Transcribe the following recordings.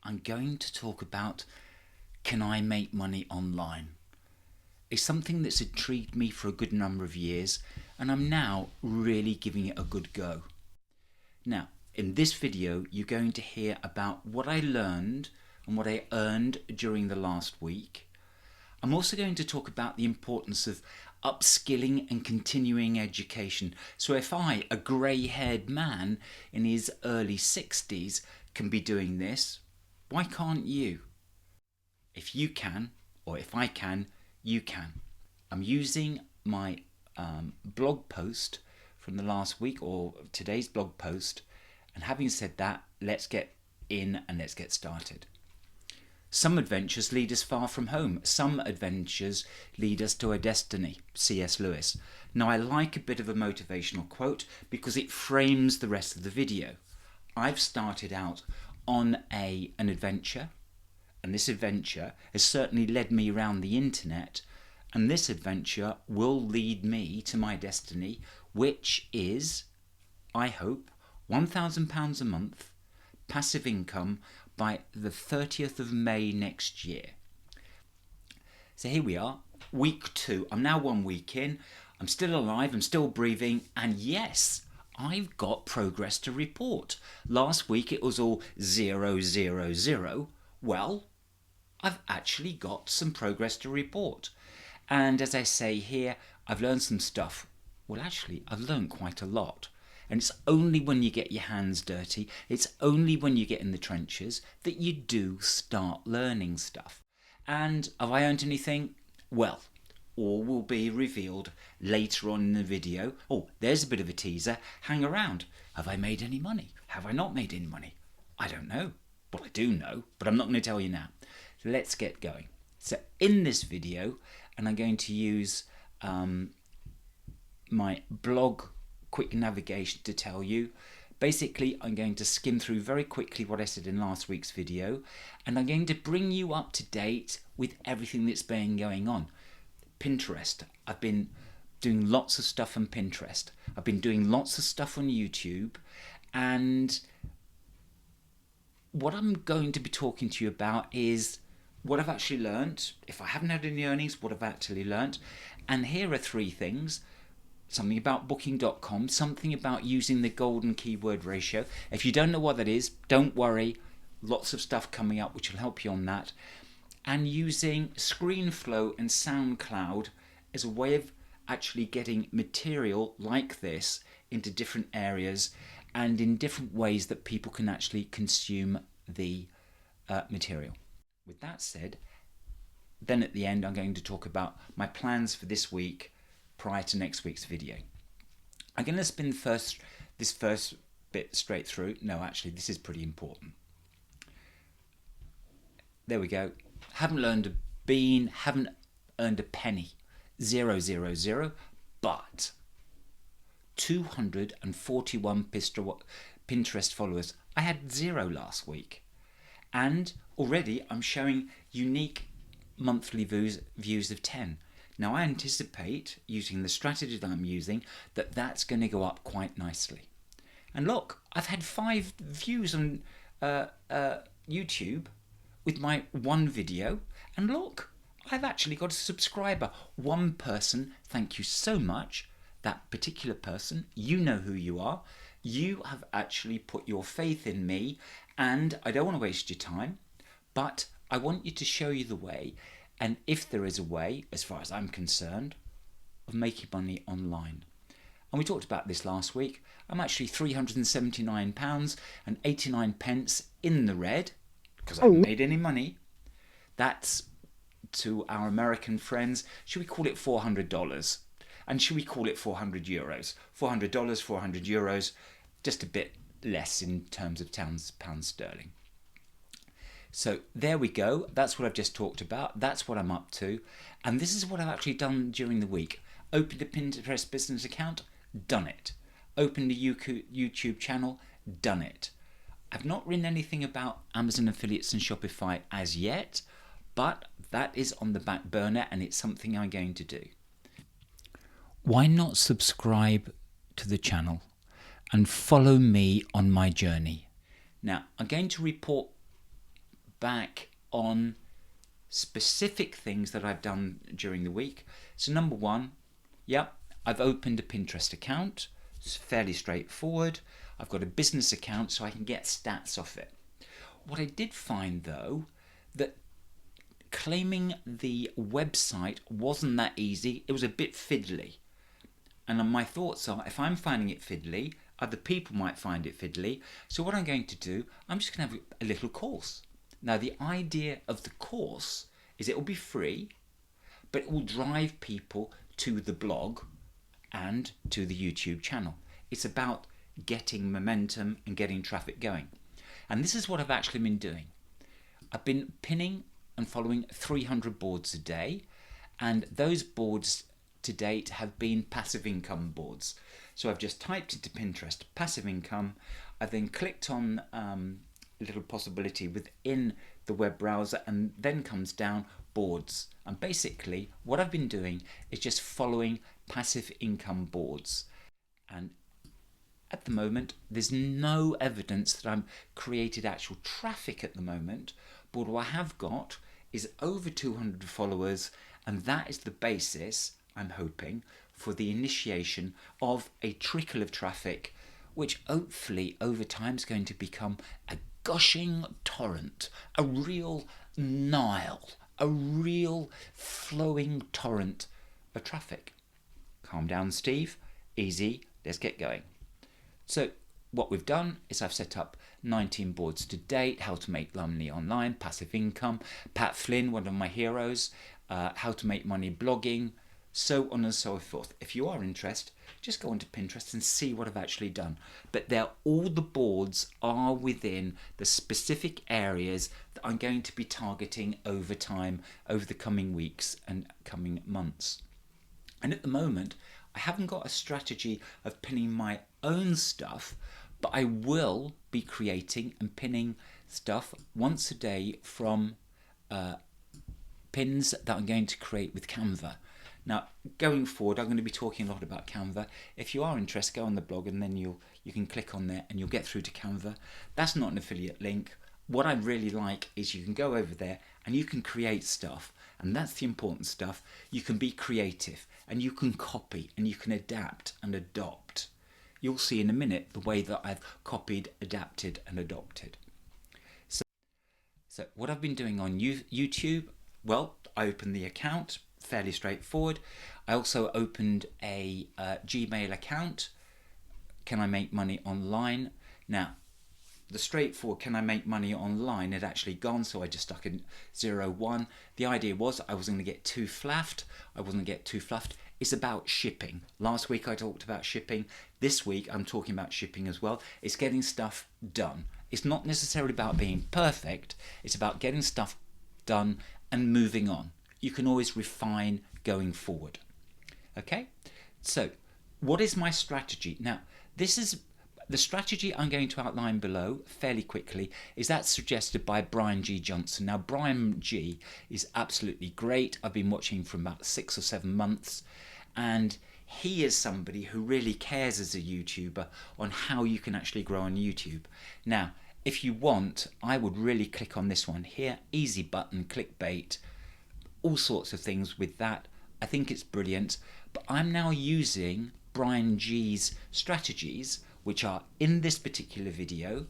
I'm going to talk about, can I make money online? It's something that's intrigued me for a good number of years, and I'm now really giving it a good go. Now, in this video, you're going to hear about what I learned and what I earned during the last week. I'm also going to talk about the importance of upskilling and continuing education. So if I, a grey-haired man in his early 60s, can be doing this, why can't you? If you can, or if I can, you can. I'm using my blog post from the last week, or today's blog post, and having said that, let's get in and let's get started. Some adventures lead us far from home. Some adventures lead us to a destiny. C.S. Lewis. Now, I like a bit of a motivational quote because it frames the rest of the video. I've started out on an adventure, and this adventure has certainly led me around the internet, and this adventure will lead me to my destiny, which is, I hope, £1,000 a month, passive income, by the 30th of May next year. So here we are, week 2. I'm now 1 week in. I'm still alive, I'm still breathing, and yes, I've got progress to report. Last week it was all 0, 0, 0. Well, I've actually got some progress to report. And as I say here, I've learned some stuff. Well, actually, I've learned quite a lot. And it's only when you get your hands dirty, it's only when you get in the trenches that you do start learning stuff. And have I earned anything? Well, all will be revealed later on in the video. Oh, there's a bit of a teaser. Hang around. Have I made any money? Have I not made any money? I don't know. Well, I do know, but I'm not going to tell you now. So let's get going. So in this video, and I'm going to use my blog quick navigation to tell you. Basically, I'm going to skim through very quickly what I said in last week's video, and I'm going to bring you up to date with everything that's been going on. Pinterest. I've been doing lots of stuff on Pinterest. I've been doing lots of stuff on YouTube, and what I'm going to be talking to you about is what I've actually learned. If I haven't had any earnings, what I've actually learned. And here are 3 things. Something about booking.com, something about using the golden keyword ratio. If you don't know what that is, don't worry. Lots of stuff coming up which will help you on that. And using ScreenFlow and SoundCloud as a way of actually getting material like this into different areas and in different ways that people can actually consume the material. With that said, then at the end I'm going to talk about my plans for this week prior to next week's video. I'm going to spin this first bit straight through. No, actually, this is pretty important. There we go. Haven't learned a bean, haven't earned a penny. 0, 0, 0, but 241 Pinterest followers. I had 0 last week. And already I'm showing unique monthly views of 10. Now I anticipate, using the strategy that I'm using, that that's going to go up quite nicely. And look, I've had 5 views on YouTube with my 1 video, and look, I've actually got a subscriber. 1 person, thank you so much. That particular person, you know who you are. You have actually put your faith in me, and I don't want to waste your time, but I want you to show you the way. And if there is a way, as far as I'm concerned, of making money online. And we talked about this last week. I'm actually £379 and 89 pence in the red because I haven't made any money. That's, to our American friends, should we call it $400? And should we call it €400? $400, €400, just a bit less in terms of pounds sterling. So there we go. That's what I've just talked about. That's what I'm up to. And this is what I've actually done during the week. Opened a Pinterest business account, done it. Opened a YouTube channel, done it. I've not written anything about Amazon affiliates and Shopify as yet, but that is on the back burner and it's something I'm going to do. Why not subscribe to the channel and follow me on my journey? Now, I'm going to report back on specific things that I've done during the week. So number one, I've opened a Pinterest account. It's fairly straightforward. I've got a business account so I can get stats off it. What I did find though, that claiming the website wasn't that easy. It was a bit fiddly. And my thoughts are, if I'm finding it fiddly, other people might find it fiddly. So what I'm going to do, I'm just going to have a little course. Now the idea of the course is it will be free, but it will drive people to the blog and to the YouTube channel. It's about getting momentum and getting traffic going. And this is what I've actually been doing. I've been pinning and following 300 boards a day, and those boards to date have been passive income boards. So I've just typed into Pinterest passive income. I've then clicked on a little possibility within the web browser, and then comes down boards. And basically what I've been doing is just following passive income boards. And at the moment there's no evidence that I'm created actual traffic at the moment, but what I have got is over 200 followers, and that is the basis, I'm hoping, for the initiation of a trickle of traffic, which hopefully over time is going to become a gushing torrent, a real Nile, a real flowing torrent of traffic. Calm down, Steve. Easy. Let's get going. So what we've done is I've set up 19 boards to date: how to make money online, passive income, Pat Flynn, one of my heroes, how to make money blogging, so on and so forth. If you are interested, just go onto Pinterest and see what I've actually done. But all the boards are within the specific areas that I'm going to be targeting over time, over the coming weeks and coming months. And at the moment, I haven't got a strategy of pinning my own stuff, but I will be creating and pinning stuff once a day from pins that I'm going to create with Canva. Now, going forward, I'm going to be talking a lot about Canva. If you are interested, go on the blog and then you can click on there and you'll get through to Canva. That's not an affiliate link. What I really like is you can go over there and you can create stuff. And that's the important stuff. You can be creative and you can copy and you can adapt and adopt. You'll see in a minute the way that I've copied, adapted and adopted. So what I've been doing on YouTube, well, I opened the account. Fairly straightforward. I also opened a Gmail account. Can I make money online? Now, the straightforward can I make money online had actually gone, so I just stuck in 01. The idea was I wasn't going to get too fluffed. It's about shipping. Last week I talked about shipping. This week I'm talking about shipping as well. It's getting stuff done. It's not necessarily about being perfect. It's about getting stuff done and moving on. You can always refine going forward. Okay, so what is my strategy? Now, this is the strategy I'm going to outline below fairly quickly. Is that suggested by Brian G. Johnson. Now, Brian G. is absolutely great. I've been watching him for about 6 or 7 months, and he is somebody who really cares as a YouTuber on how you can actually grow on YouTube. Now, if you want, I would really click on this one here, easy button, clickbait, all sorts of things with that. I think it's brilliant, but I'm now using Brian G's strategies, which are in this particular video,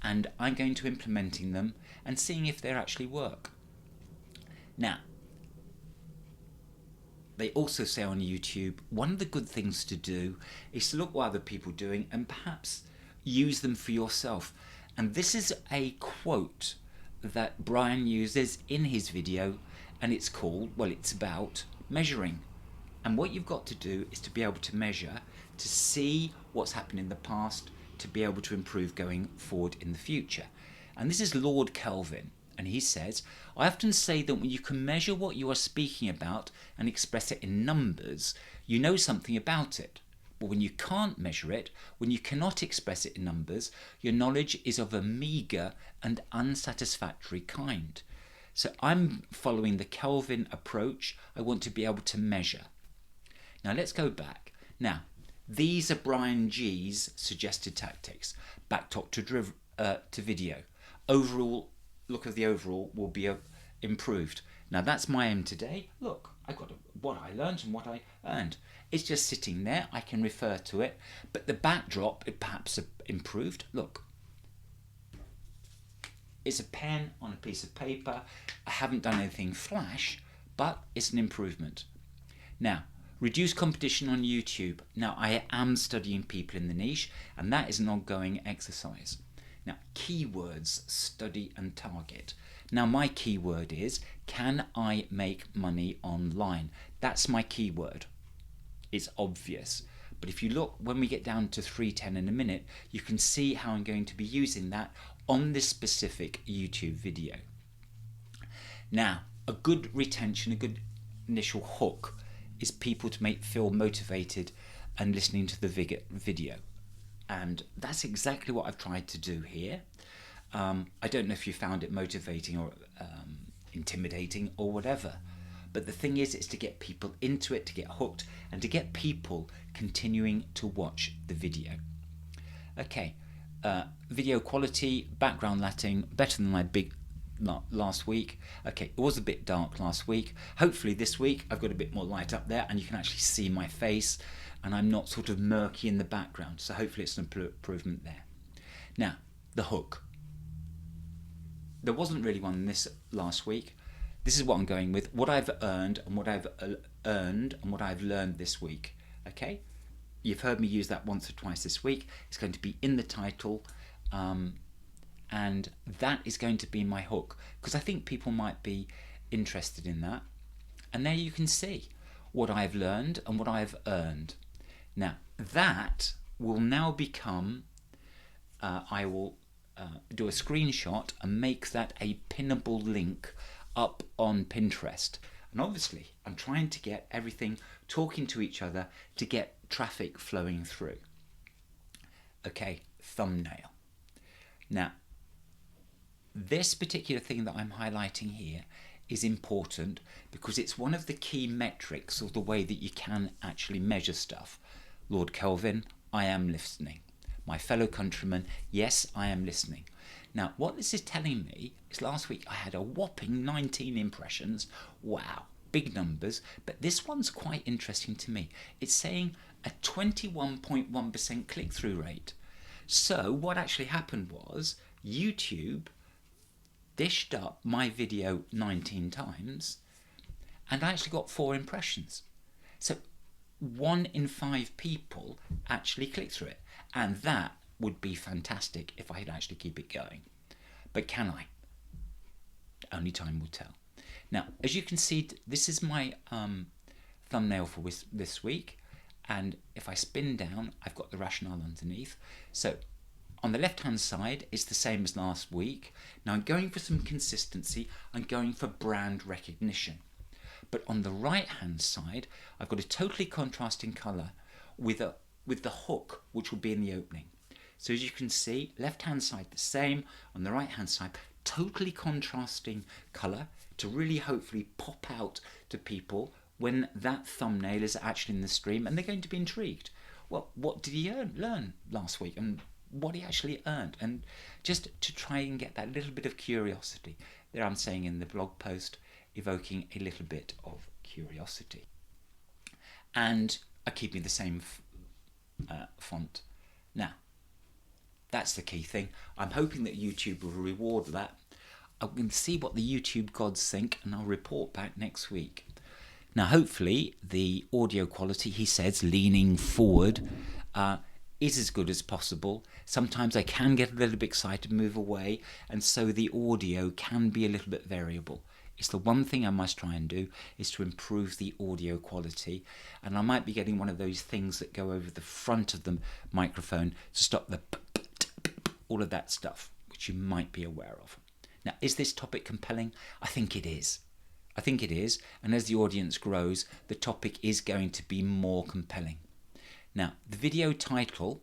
and I'm going to implementing them and seeing if they actually work. Now, they also say on YouTube, one of the good things to do is to look what other people are doing and perhaps use them for yourself. And this is a quote that Brian uses in his video, and it's called, well, it's about measuring. And what you've got to do is to be able to measure, to see what's happened in the past, to be able to improve going forward in the future. And this is Lord Kelvin, and he says, I often say that when you can measure what you are speaking about and express it in numbers, you know something about it. But when you can't measure it, when you cannot express it in numbers, your knowledge is of a meagre and unsatisfactory kind. So I'm following the Kelvin approach. I want to be able to measure. Now let's go back. Now, these are Brian G's suggested tactics. Back talk to video. Overall look of the overall will be improved. Now that's my aim today. Look, I got what I learned and what I earned. It's just sitting there. I can refer to it, but the backdrop it perhaps improved. Look, it's a pen on a piece of paper. I haven't done anything flash, but it's an improvement. Now, reduce competition on YouTube. Now, I am studying people in the niche, and that is an ongoing exercise. Now, keywords, study and target. Now, my keyword is, can I make money online? That's my keyword. It's obvious. But if you look, when we get down to 310 in a minute, you can see how I'm going to be using that on this specific YouTube video. Now, a good retention, a good initial hook is people to feel motivated and listening to the video. And that's exactly what I've tried to do here. I don't know if you found it motivating or intimidating or whatever. But the thing is to get people into it, to get hooked, and to get people continuing to watch the video. Okay, video quality, background lighting, better than my big last week. Okay, it was a bit dark last week. Hopefully this week I've got a bit more light up there and you can actually see my face and I'm not sort of murky in the background. So hopefully it's an improvement there. Now, the hook. There wasn't really one this last week. This is what I'm going with, what I've earned and what I've learned this week. Okay, you've heard me use that once or twice this week. It's going to be in the title, and that is going to be my hook because I think people might be interested in that. And there you can see what I've learned and what I've earned. Now that will now become, I will do a screenshot and make that a pinnable link up on Pinterest. And obviously I'm trying to get everything talking to each other to get traffic flowing through. Okay, thumbnail. Now this particular thing that I'm highlighting here is important because it's one of the key metrics of the way that you can actually measure stuff. Lord Kelvin, I am listening. My fellow countrymen, yes, I am listening. Now, what this is telling me is last week I had a whopping 19 impressions. Wow, big numbers. But this one's quite interesting to me. It's saying a 21.1% click-through rate. So what actually happened was YouTube dished up my video 19 times and I actually got 4 impressions. So 1 in 5 people actually click through it. And that would be fantastic if I could actually keep it going. But can I? Only time will tell. Now, as you can see, this is my thumbnail for this week. And if I spin down, I've got the rationale underneath. So on the left-hand side, it's the same as last week. Now I'm going for some consistency. I'm going for brand recognition. But on the right-hand side, I've got a totally contrasting colour with the hook, which will be in the opening. So as you can see, left-hand side the same, on the right-hand side, totally contrasting colour to really hopefully pop out to people when that thumbnail is actually in the stream and they're going to be intrigued. Well, what did he learn last week and what he actually earned? And just to try and get that little bit of curiosity. There I'm saying in the blog post, evoking a little bit of curiosity. And I'm keeping the same font. Now, that's the key thing. I'm hoping that YouTube will reward that. I can see what the YouTube gods think and I'll report back next week. Now, hopefully the audio quality, he says, leaning forward, is as good as possible. Sometimes I can get a little bit excited, move away, and so the audio can be a little bit variable. It's the one thing I must try and do is to improve the audio quality. And I might be getting one of those things that go over the front of the microphone to stop the all of that stuff, which you might be aware of. Now, is this topic compelling? I think it is. I think it is. And as the audience grows, the topic is going to be more compelling. Now, the video title,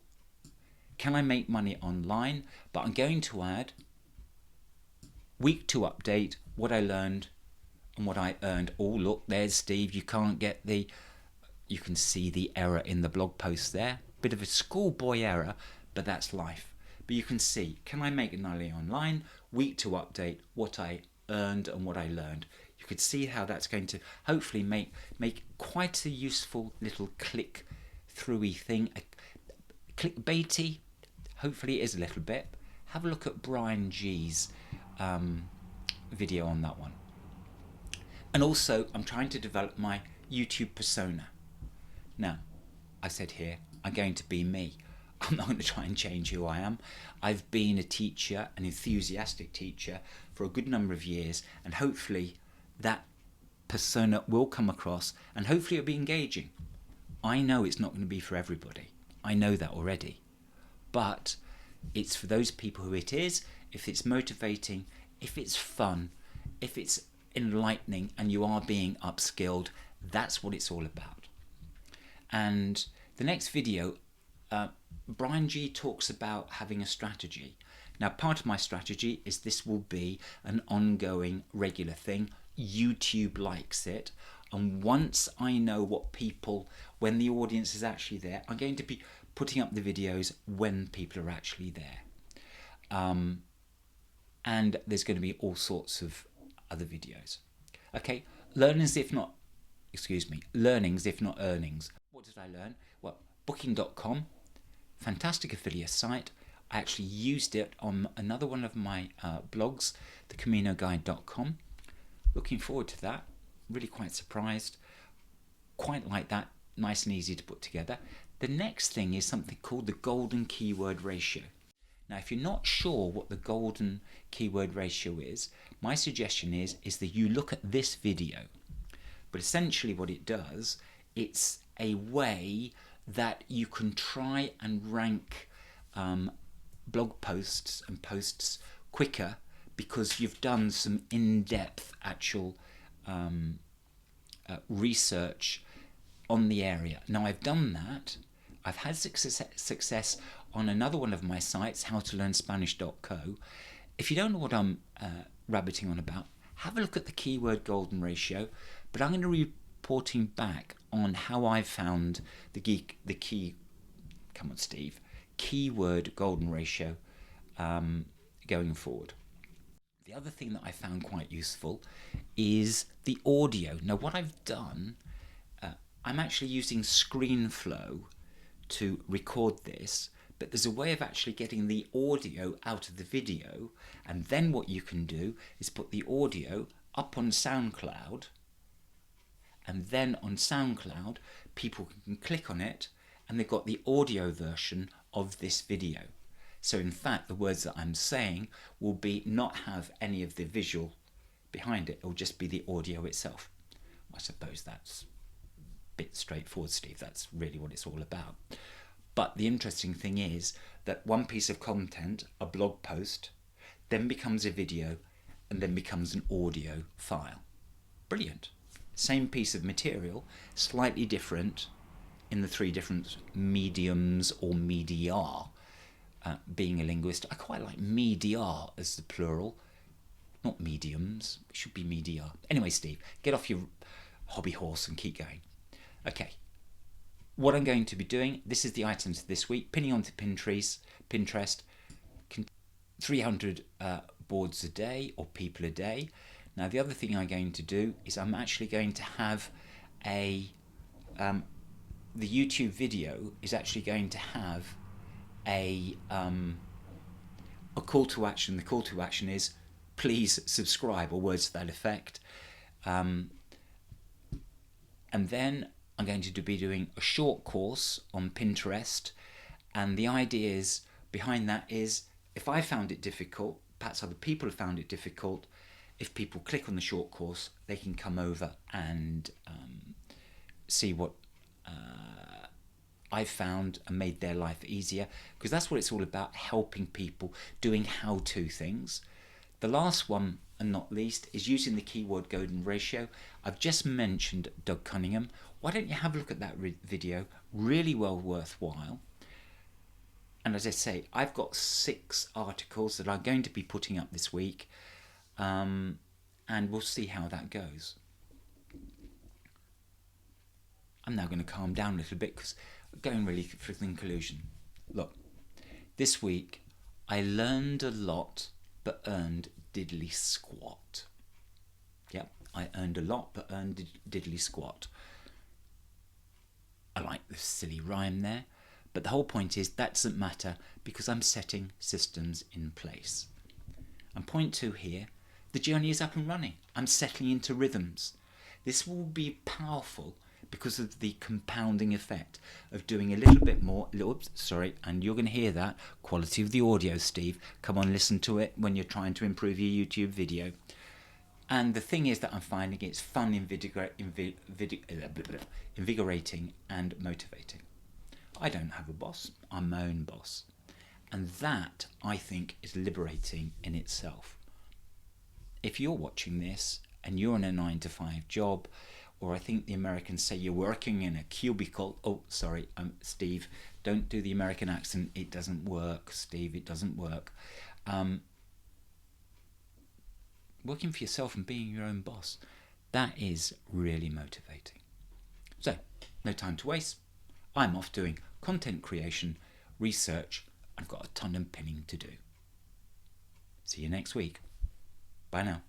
Can I Make Money Online? But I'm going to add week 2 update, what I learned and what I earned. Oh, look, there's Steve. You can see the error in the blog post there. Bit of a schoolboy error, but that's life. But you can see, can I make money online? Week to update, what I earned and what I learned. You could see how that's going to hopefully make quite a useful little click-throughy thing. Clickbaity, hopefully it is a little bit. Have a look at Brian G's video on that one. And also, I'm trying to develop my YouTube persona. Now, I said here, I'm going to be me. I'm not going to try and change who I am. I've been a teacher, an enthusiastic teacher, for a good number of years, and hopefully that persona will come across, and hopefully it'll be engaging. I know it's not going to be for everybody. I know that already. But it's for those people who it is, if it's motivating, if it's fun, if it's enlightening, and you are being upskilled, that's what it's all about. And the next video, Brian G talks about having a strategy. Now, part of my strategy is this will be an ongoing, regular thing. YouTube likes it. And once I know what people, when the audience is actually there, I'm going to be putting up the videos when people are actually there. And there's going to be all sorts of other videos. Okay, learnings if not earnings. What did I learn? Well, Booking.com, fantastic affiliate site. I actually used it on another one of my blogs, thecaminoguide.com. Looking forward to that. Really quite surprised. Quite like that. Nice and easy to put together. The next thing is something called the golden keyword ratio. Now, if you're not sure what the golden keyword ratio is, my suggestion is that you look at this video. But essentially what it does, it's a way that you can try and rank blog posts and posts quicker because you've done some in-depth actual research on the area. Now, I've done that. I've had success on another one of my sites, howtolearnspanish.co. If you don't know what I'm rabbiting on about, have a look at the keyword golden ratio. But I'm going to be reporting back on how I found the keyword golden ratio going forward. The other thing that I found quite useful is the audio. Now, what I've done, I'm actually using ScreenFlow to record this, but there's a way of actually getting the audio out of the video, and then what you can do is put the audio up on SoundCloud, and then on SoundCloud people can click on it and they've got the audio version of this video. So in fact the words that I'm saying will be not have any of the visual behind it, it'll just be the audio itself. I suppose that's a bit straightforward, Steve. That's really what it's all about. But the interesting thing is that one piece of content, a blog post, then becomes a video and then becomes an audio file. Brilliant. Same piece of material, slightly different in the three different mediums or media. Being a linguist, I quite like media as the plural, not mediums. It should be media. Anyway, Steve, get off your hobby horse and keep going. Okay. What I'm going to be doing, this is the items this week, pinning onto Pinterest, 300 boards a day or people a day. Now, the other thing I'm going to do is I'm actually going to have the YouTube video is actually going to have a call to action. The call to action is please subscribe, or words to that effect. And then I'm going to be doing a short course on Pinterest, and the ideas behind that is if I found it difficult, perhaps other people have found it difficult, if people click on the short course, they can come over and see what I've found and made their life easier, because that's what it's all about, helping people, doing how-to things. The last one, and not least, is using the keyword golden ratio. I've just mentioned Doug Cunningham. Why don't you have a look at that video? Really well worthwhile. And as I say, I've got 6 articles that I'm going to be putting up this week, and we'll see how that goes. I'm now going to calm down a little bit because I'm going really for the conclusion. Look, this week I learned a lot but earned diddly squat. Yep, I earned a lot but earned diddly squat. I like the silly rhyme there, but the whole point is that doesn't matter because I'm setting systems in place. And point 2 here, the journey is up and running. I'm settling into rhythms. This will be powerful because of the compounding effect of doing a little bit more. Oops, sorry, and you're going to hear that. Quality of the audio, Steve. Come on, listen to it when you're trying to improve your YouTube video. And the thing is that I'm finding it's fun, invigorating and motivating. I don't have a boss. I'm my own boss. And that, I think, is liberating in itself. If you're watching this and you're in a 9-to-5 job, or I think the Americans say you're working in a cubicle. Oh, sorry, Steve, don't do the American accent. It doesn't work, Steve, it doesn't work. Working for yourself and being your own boss, that is really motivating. So, no time to waste. I'm off doing content creation, research. I've got a ton of pinning to do. See you next week. Bye now.